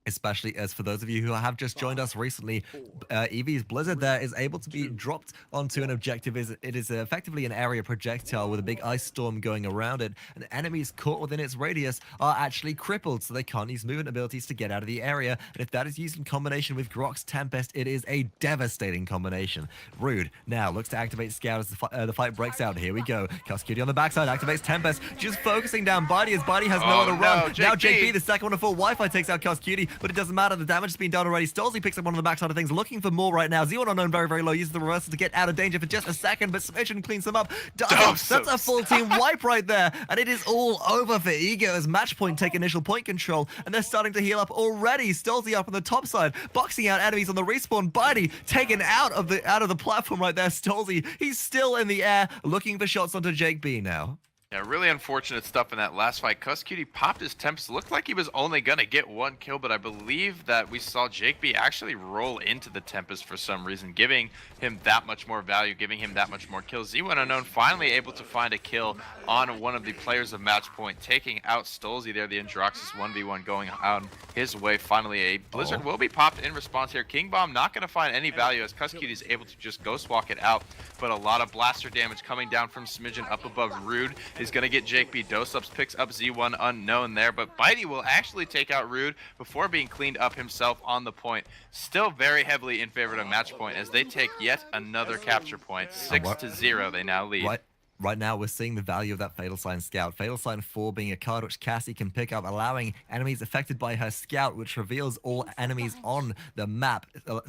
Especially as for those of you who have just joined us recently, Eevee's Blizzard there is able to be dropped onto an objective. It is effectively an area projectile with a big ice storm going around it, and enemies caught within its radius are actually crippled, so they can't use movement abilities to get out of the area. And if that is used in combination with Grok's Tempest, it is a devastating combination. Rude now looks to activate Scout as the fight breaks out. Here we go. Kusqt on the backside activates Tempest, just focusing down Bitey as Bitey has nowhere to run. Now JAKEB, the second one to fall. Wi-Fi takes out Kusqt, but it doesn't matter. The damage has been done already. stolzey picks up one on the backside of things, looking for more right now. Z1 Unknown very, very low. Uses the reversal to get out of danger for just a second, but Smidgen cleans them up. That's a full team wipe right there, and it is all over for Eager as MatchPoint take initial point control, and they're starting to heal up already. stolzey up on the top side, boxing out enemies on the respawn. Bitey taken out of the platform right there. stolzey, he's still in the air, looking for shots onto JAKEB now.
Yeah, really unfortunate stuff in that last fight. Kusqt popped his Tempest. Looked like he was only going to get 1 kill, but I believe that we saw JAKEB actually roll into the Tempest for some reason, giving him that much more value, giving him that much more kills. Z1 Unknown finally able to find a kill on one of the players of MatchPoint, taking out stolzey there. The Androxus 1v1 going on his way. Finally, a Blizzard will be popped in response here. King Bomb not going to find any value as Kusqt is able to just ghost walk it out, but a lot of blaster damage coming down from Smidgen up above. Rude is going to get JAKEB. doesupz picks up Z1 Unknown there, but Bitey will actually take out Rude before being cleaned up himself on the point. Still very heavily in favor of MatchPoint as they take yet another capture point. 6-0 they now lead.
Right now, we're seeing the value of that Fatal Sign Scout. Fatal Sign 4 being a card which Cassie can pick up, allowing enemies affected by her Scout, which reveals all enemies on the map,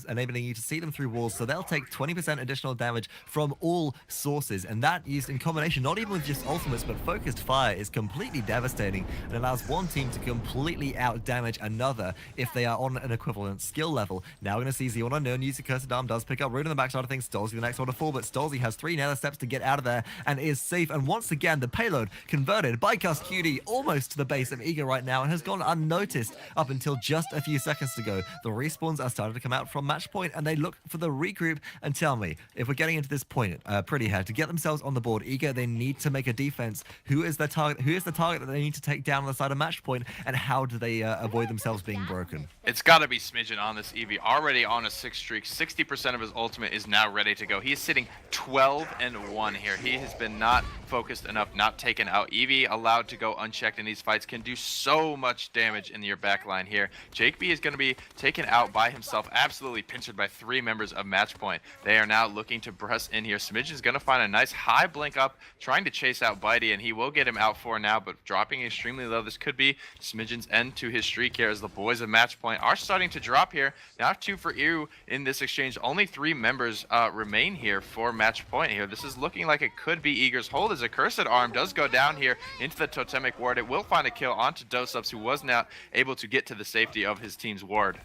enabling you to see them through walls. So they'll take 20% additional damage from all sources, and that used in combination, not even with just ultimates, but focused fire, is completely devastating and allows one team to completely out-damage another if they are on an equivalent skill level. Now we're going to see Zeon Unknown use the Cursed Arm, does pick up Ronin on the backside of things. Stolzey the next one to fall, but Stolzey has 3 nether steps to get out of there and is safe. And once again, the payload converted by Kusqt almost to the base of Eager right now and has gone unnoticed up until just a few seconds ago. The respawns are starting to come out from MatchPoint, and they look for the regroup. And tell me, if we're getting into this point, pretty hard to get themselves on the board, Eager, they need to make a defense. Who is the target? Who is the target that they need to take down on the side of MatchPoint, and how do they avoid themselves being broken?
It's got to be Smidgen on this Eevee, already on a 6 streak. 60% of his ultimate is now ready to go. He is sitting 12-1 here. He has been not focused enough, not taken out. Eevee allowed to go unchecked in these fights can do so much damage in your backline here. JAKEB is going to be taken out by himself, absolutely pincered by 3 members of MatchPoint. They are now looking to press in here. Smidgen is going to find a nice high blink up, trying to chase out Bitey, and he will get him out for now, but dropping extremely low. This could be Smidgen's end to his streak here as the boys of MatchPoint are starting to drop here. Now 2 for EU in this exchange. Only 3 members remain here for MatchPoint here. This is looking like it could be Eager's hold as a Cursed Arm does go down here into the Totemic Ward. It will find a kill onto doesupz, who was not able to get to the safety of his team's ward.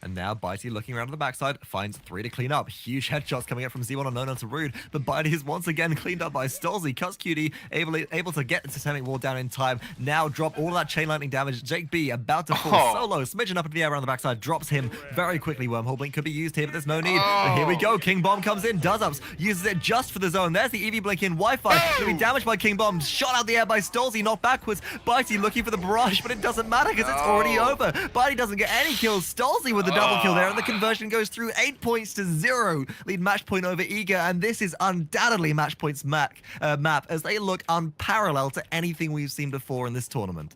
And now Bitey, looking around on the backside, finds 3 to clean up. Huge headshots coming up from Z1 Unknown onto Rude, but Bitey is once again cleaned up by stolzey. Kusqt able to get the Totemic Wall down in time. Now drop all that chain lightning damage. JAKEB about to fall solo. Smidgen up into the air around the backside, drops him very quickly. Wormhole Blink could be used here, but there's no need. But here we go. King Bomb comes in. doesupz uses it just for the zone. There's the Eevee Blink in. Wi-Fi going to be damaged by King Bomb. Shot out the air by stolzey, knocked backwards. Bitey looking for the barrage, but it doesn't matter because it's already over. Bitey doesn't get any kills. stolzey with the double kill there, and the conversion goes through. 8 points to 0. Lead MatchPoint over Eager, and this is undoubtedly MatchPoint's map as they look unparalleled to anything we've seen before in this tournament.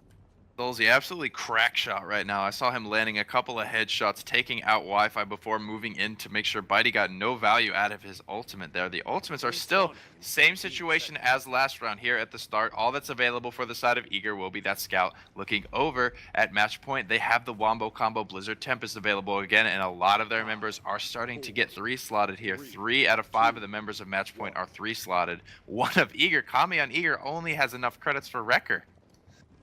stolzey absolutely crack shot right now. I saw him landing a couple of headshots, taking out Wi-Fi before moving in to make sure Bitey got no value out of his ultimate there. The ultimates are still same situation as last round here at the start. All that's available for the side of Eager will be that Scout. Looking over at MatchPoint, they have the Wombo Combo Blizzard Tempest available again, and a lot of their members are starting to get 3 slotted here. 3 out of 5 of the members of MatchPoint are 3 slotted. One of Eager, Kami on Eager, only has enough credits for Wrecker.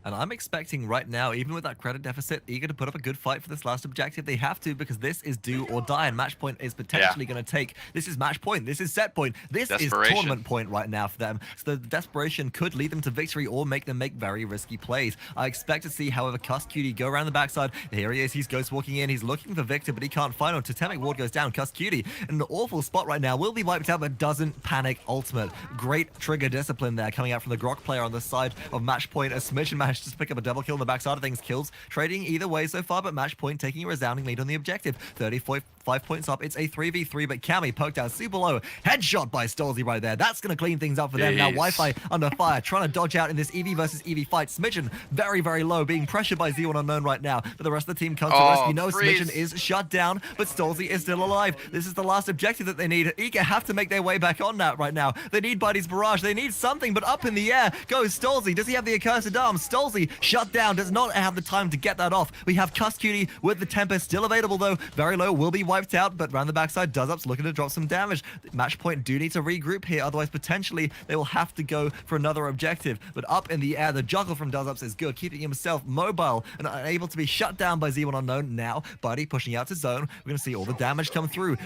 And I'm expecting right now, even with that credit deficit, Eager to put up a good fight for this last objective. They have to, because this is do or die, and MatchPoint is potentially going to take. This is match point. This is set point. This is tournament point right now for them. So the desperation could lead them to victory or make them make very risky plays. I expect to see, however, Kusqt go around the backside. Here he is. He's ghost walking in. He's looking for Victor, but he can't find him. Totemic Ward goes down. Kusqt in an awful spot right now. Will be wiped out, but doesn't panic. Ultimate. Great trigger discipline there coming out from the Grok player on the side of MatchPoint. A Smidgen managed to pick up a double kill on the backside of things. Kills trading either way so far, but MatchPoint taking a resounding lead on the objective. 35 points up. It's a 3v3, but Kami poked out super low. Headshot by stolzey right there. That's going to clean things up for them. Now Wi-Fi under fire, trying to dodge out in this Eevee versus Eevee fight. Smidgen very, very low, being pressured by Z1 Unknown right now, but the rest of the team comes to rescue. No, Smidgen is shut down, but stolzey is still alive. This is the last objective that they need. Eager have to make their way back on that right now. They need Bitey's barrage. They need something, but up in the air goes stolzey. Does he have the accursed arm? stolzey shut down, does not have the time to get that off. We have Kusqt with the Tempest still available though. Very low, will be wiped out, but round the backside, doesupz looking to drop some damage. MatchPoint do need to regroup here, otherwise potentially they will have to go for another objective. But up in the air, the juggle from doesupz is good, keeping himself mobile and unable to be shut down by Z1 Unknown. Now, Bitey pushing out to zone. We're going to see all the damage come through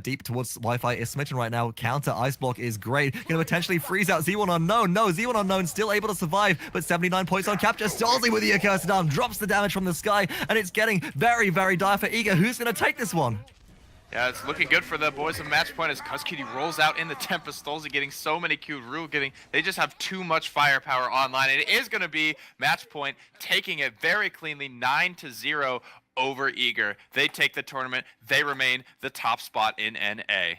deep towards Wi-Fi is Smidgen right now. Counter ice block is great. Going to potentially freeze out Z1 Unknown. No, Z1 Unknown still able to survive, but 79 points on capture. stolzey with the accursed arm drops the damage from the sky, and it's getting very, very dire for Eager. Who's going to take this one?
Yeah, it's looking good for the boys of MatchPoint as Kusqt rolls out in the Tempest. stolzey getting so many Q'd. Rule they just have too much firepower online. And it is going to be MatchPoint taking it very cleanly, 9-0 over Eager. They take the tournament. They remain the top spot in NA.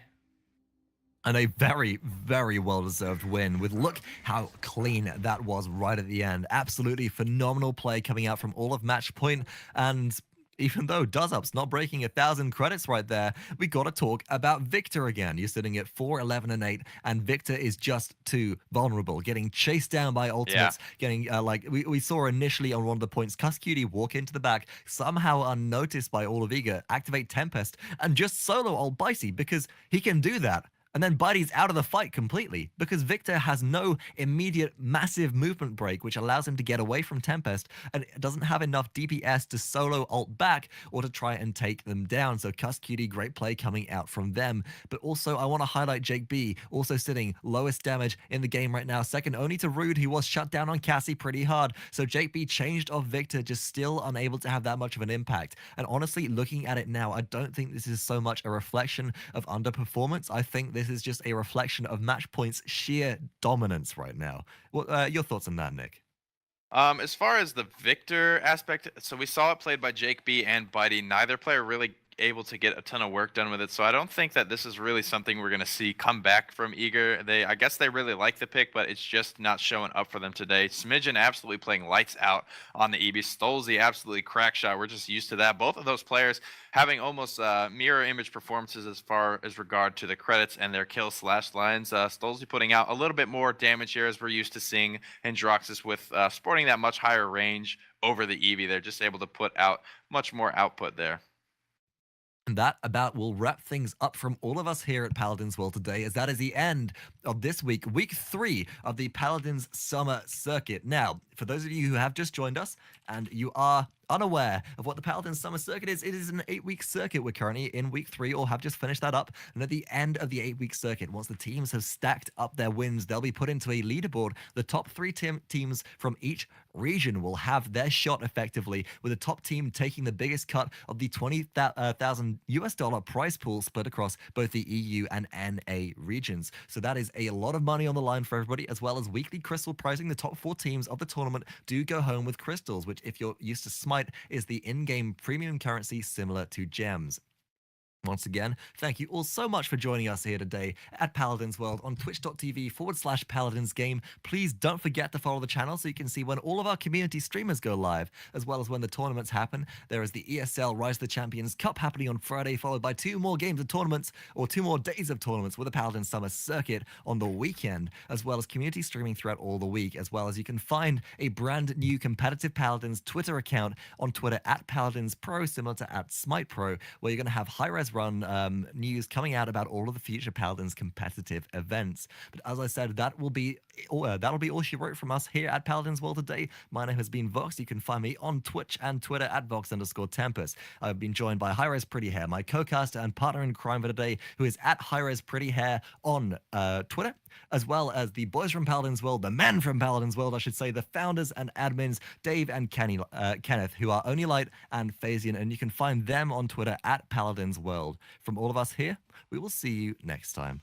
And a very, very well-deserved win with look how clean that was right at the end. Absolutely phenomenal play coming out from all of MatchPoint, and even though doesupz not breaking 1,000 credits right there, we got to talk about Victor again. You're sitting at 4, 11, and 8, and Victor is just too vulnerable, getting chased down by ultimates, getting like we saw initially on one of the points, Kusqt walk into the back, somehow unnoticed by all of Eager, activate Tempest, and just solo old Bitey because he can do that. And then Bitey's out of the fight completely because Victor has no immediate massive movement break, which allows him to get away from Tempest and doesn't have enough DPS to solo ult back or to try and take them down. So Kusqt, great play coming out from them. But also, I want to highlight JAKEB, also sitting lowest damage in the game right now, second only to Rude, who was shut down on Cassie pretty hard. So JAKEB changed off Victor, just still unable to have that much of an impact. And honestly, looking at it now, I don't think this is so much a reflection of underperformance. I think this is just a reflection of MatchPoint's sheer dominance right now. What your thoughts on that, Nick?
As far as the Victor aspect, so we saw it played by JAKEB and Bitey. Neither player really able to get a ton of work done with it, so I don't think that this is really something we're going to see come back from Eager. I guess they really like the pick, but it's just not showing up for them today. Smidgen absolutely playing lights out on the EB. Stolzey absolutely crack shot. We're just used to that. Both of those players having almost mirror image performances as far as regard to the credits and their kill slash lines. Stolzey putting out a little bit more damage here as we're used to seeing, and Droxus with sporting that much higher range over the Eevee. They're just able to put out much more output there.
And that about will wrap things up from all of us here at Paladins World today, as that is the end of this week, week 3 of the Paladins Summer Circuit. Now, for those of you who have just joined us and you are unaware of what the Paladins Summer Circuit is, it is an 8-week circuit. We're currently in week 3 or have just finished that up. And at the end of the 8-week circuit, once the teams have stacked up their wins, they'll be put into a leaderboard. The top 3 teams from each region will have their shot effectively, with the top team taking the biggest cut of the $20,000 prize pool split across both the EU and NA regions. So that is a lot of money on the line for everybody, as well as weekly crystal pricing. The top 4 teams of the tournament do go home with crystals, which, if you're used to Smite, is the in-game premium currency similar to gems. Once again, thank you all so much for joining us here today at Paladins World on twitch.tv/PaladinsGame. Please don't forget to follow the channel so you can see when all of our community streamers go live, as well as when the tournaments happen. There is the ESL Rise of the Champions Cup happening on Friday, followed by 2 more games of tournaments, or 2 more days of tournaments with the Paladins Summer Circuit on the weekend, as well as community streaming throughout all the week, as well as you can find a brand new competitive Paladins Twitter account on Twitter at Paladins Pro, similar to at Smite Pro, where you're going to have Hi-Rez run news coming out about all of the future Paladins competitive events. But as I said, that'll be all she wrote from us here at Paladins World today. My name has been Vox. You can find me on Twitch and Twitter at Vox_Tempest. I've been joined by Hi-Rez Pretty Hair, my co-caster and partner in crime for today, who is at Hi-Rez Pretty Hair on Twitter, as well as the boys from Paladins World, the men from Paladins World, I should say, the founders and admins, Dave and Kenneth, who are Only Light and Phasian, and you can find them on Twitter at Paladins World. From all of us here, we will see you next time.